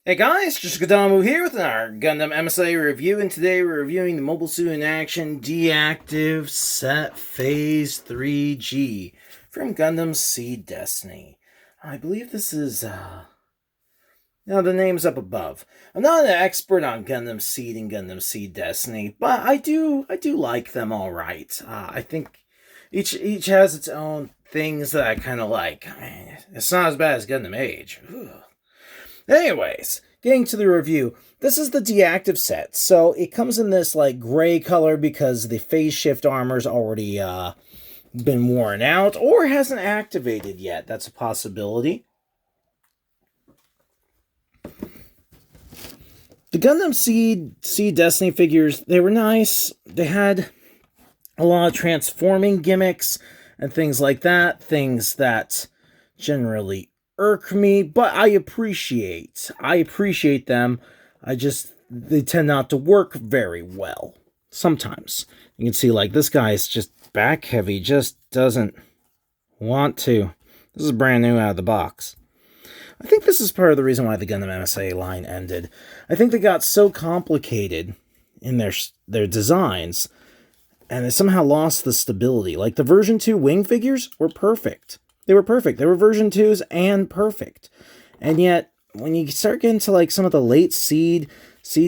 Hey guys, just Gadamu here with our Gundam MSA review, and today we're reviewing the Mobile Suit in Action Deactive Set Phase 3G from Gundam Seed Destiny. I believe this is, the name's up above. I'm not an expert on Gundam Seed and Gundam Seed Destiny, but I do like them alright. I think each has its own things that I kind of like. I mean, it's not as bad as Gundam Age. Ugh. Anyways, getting to the review, this is the Deactive set, so it comes in this like gray color because the phase shift armor's already been worn out or hasn't activated yet. That's a possibility. The Gundam Seed Destiny figures, they were nice. They had a lot of transforming gimmicks and things like that, things that generally irk me, but I appreciate them. They tend not to work very well sometimes. You can see like this guy's just back heavy, just doesn't want to. This is brand new out of the box. I think this is part of the reason why the Gundam MSA line ended. I think they got so complicated in their designs and they somehow lost the stability. Like the version 2 wing figures were perfect. They were perfect. They were version 2s and perfect. And yet, when you start getting to like some of the late Seed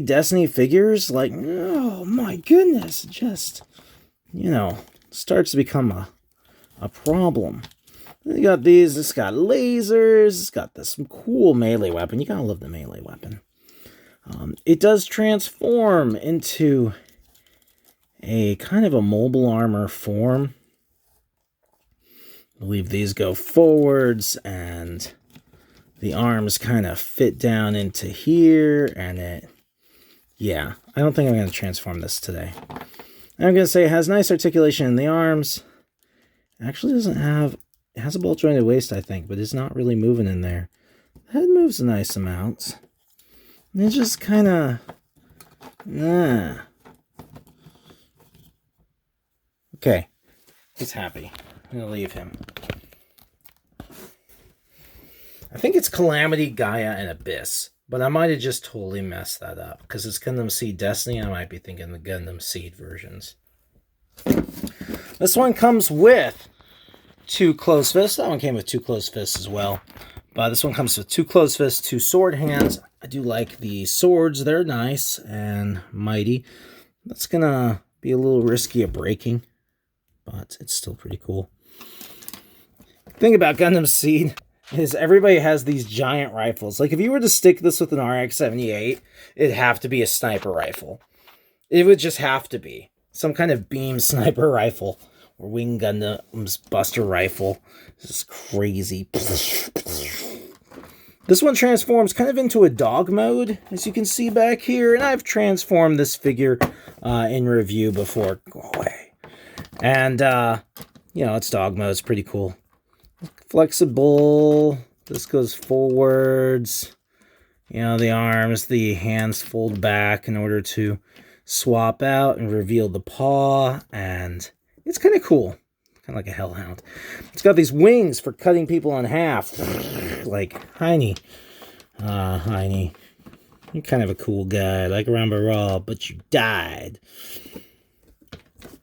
Destiny figures, like, oh my goodness, it just, starts to become a problem. You got these, it's got lasers, it's got this cool melee weapon. You gotta love the melee weapon. It does transform into a kind of a mobile armor form. I believe these go forwards and the arms kind of fit down into here, and I don't think I'm going to transform this today. I'm going to say it has nice articulation in the arms. It actually doesn't have, it has a ball jointed waist, I think, but it's not really moving in there. The head moves a nice amount. And it's just kind of, Okay, he's happy. I'm going to leave him. I think it's Calamity, Gaia, and Abyss. But I might have just totally messed that up. Because it's Gundam Seed Destiny, I might be thinking the Gundam Seed versions. This one comes with 2 closed fists. That one came with 2 closed fists as well. But this one comes with 2 closed fists, 2 sword hands. I do like the swords. They're nice and mighty. That's going to be a little risky of breaking. But it's still pretty cool. The thing about Gundam Seed is everybody has these giant rifles. Like, if you were to stick this with an RX-78, it'd have to be a sniper rifle. It would just have to be. Some kind of beam sniper rifle. Or Wing Gundam's Buster rifle. This is crazy. This one transforms kind of into a dog mode, as you can see back here. And I've transformed this figure in review before. Go away. And, it's dog mode. It's pretty cool. Flexible. This goes forwards. The arms, the hands fold back in order to swap out and reveal the paw. And it's kind of cool. Kind of like a hellhound. It's got these wings for cutting people in half. Like, Heine. Heine. You're kind of a cool guy. Like Rambara, but you died.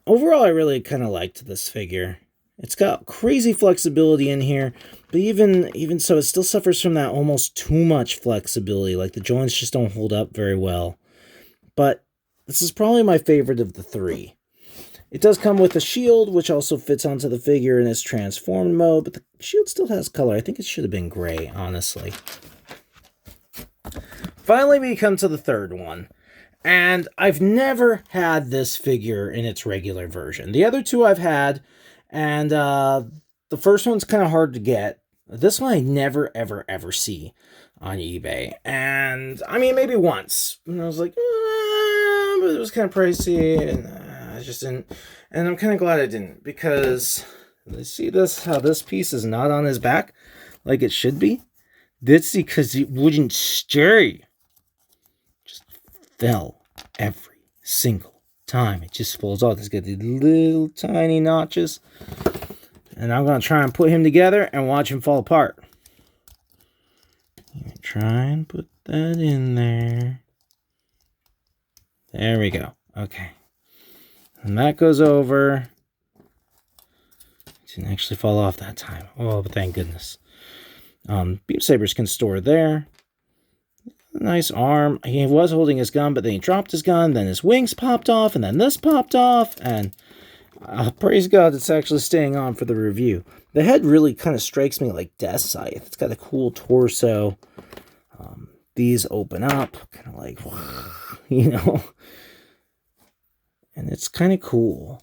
Overall, I really kind of liked this figure. It's got crazy flexibility in here, but even so, it still suffers from that almost too much flexibility. Like, the joints just don't hold up very well. But this is probably my favorite of the 3. It does come with a shield, which also fits onto the figure in its transformed mode, but the shield still has color. I think it should have been gray, honestly. Finally, we come to the third one. And I've never had this figure in its regular version. The other 2 I've had, and the first one's kind of hard to get. This one I never, ever, ever see on eBay. And, I mean, maybe once. And I was like, but it was kind of pricey, and I just didn't. And I'm kind of glad I didn't, because, see this, how this piece is not on his back like it should be? That's because it wouldn't stay. Just fell every single time. It just falls off. It's got these little tiny notches. And I'm going to try and put him together and watch him fall apart. Try and put that in there. There we go. Okay. And that goes over. Didn't actually fall off that time. Oh, but thank goodness. Beam sabers can store there. Nice arm. He was holding his gun, but then he dropped his gun. Then his wings popped off, and then this popped off. And praise God, it's actually staying on for the review. The head really kind of strikes me like Death Scythe. It's got a cool torso. These open up, kind of like, you know. And it's kind of cool.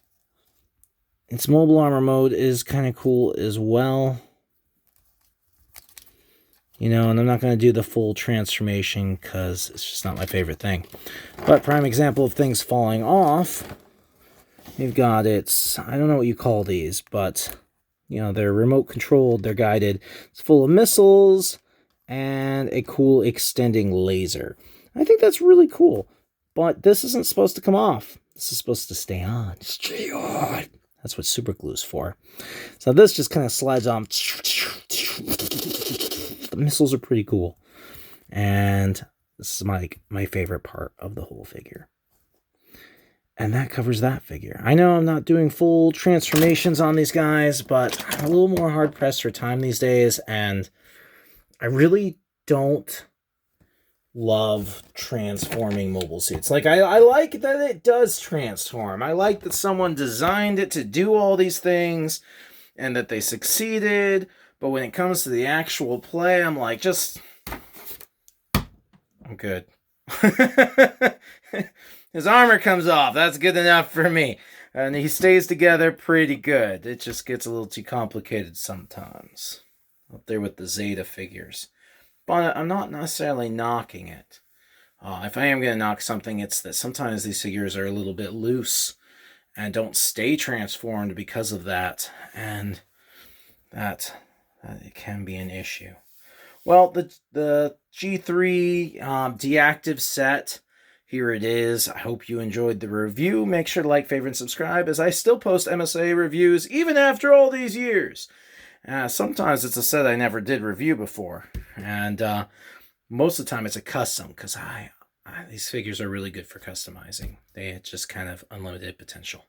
Its mobile armor mode is kind of cool as well. You know, and I'm not going to do the full transformation because it's just not my favorite thing. But prime example of things falling off, you've got its, I don't know what you call these, but, you know, they're remote controlled, they're guided. It's full of missiles and a cool extending laser. I think that's really cool. But this isn't supposed to come off. This is supposed to stay on. Stay on. That's what super glue is for. So this just kind of slides on. The missiles are pretty cool. And this is my favorite part of the whole figure. And that covers that figure. I know I'm not doing full transformations on these guys, but I'm a little more hard-pressed for time these days, and I really don't love transforming mobile suits. Like, I like that it does transform. I like that someone designed it to do all these things and that they succeeded. But when it comes to the actual play, I'm like, I'm good. His armor comes off. That's good enough for me. And he stays together pretty good. It just gets a little too complicated sometimes. Up there with the Zeta figures. But I'm not necessarily knocking it. If I am going to knock something, it's that sometimes these figures are a little bit loose and don't stay transformed because of that. And that it can be an issue. Well, the G3 Deactive set, here it is. I hope you enjoyed the review. Make sure to like, favorite, and subscribe, as I still post MSA reviews even after all these years. Sometimes it's a set I never did review before, and most of the time it's a custom, because these figures are really good for customizing. They just kind of unlimited potential.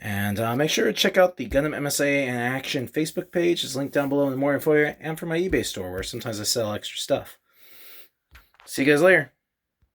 And make sure to check out the Gundam MSA in Action Facebook page. It's linked down below in the more info, and for my eBay store, where sometimes I sell extra stuff. See you guys later.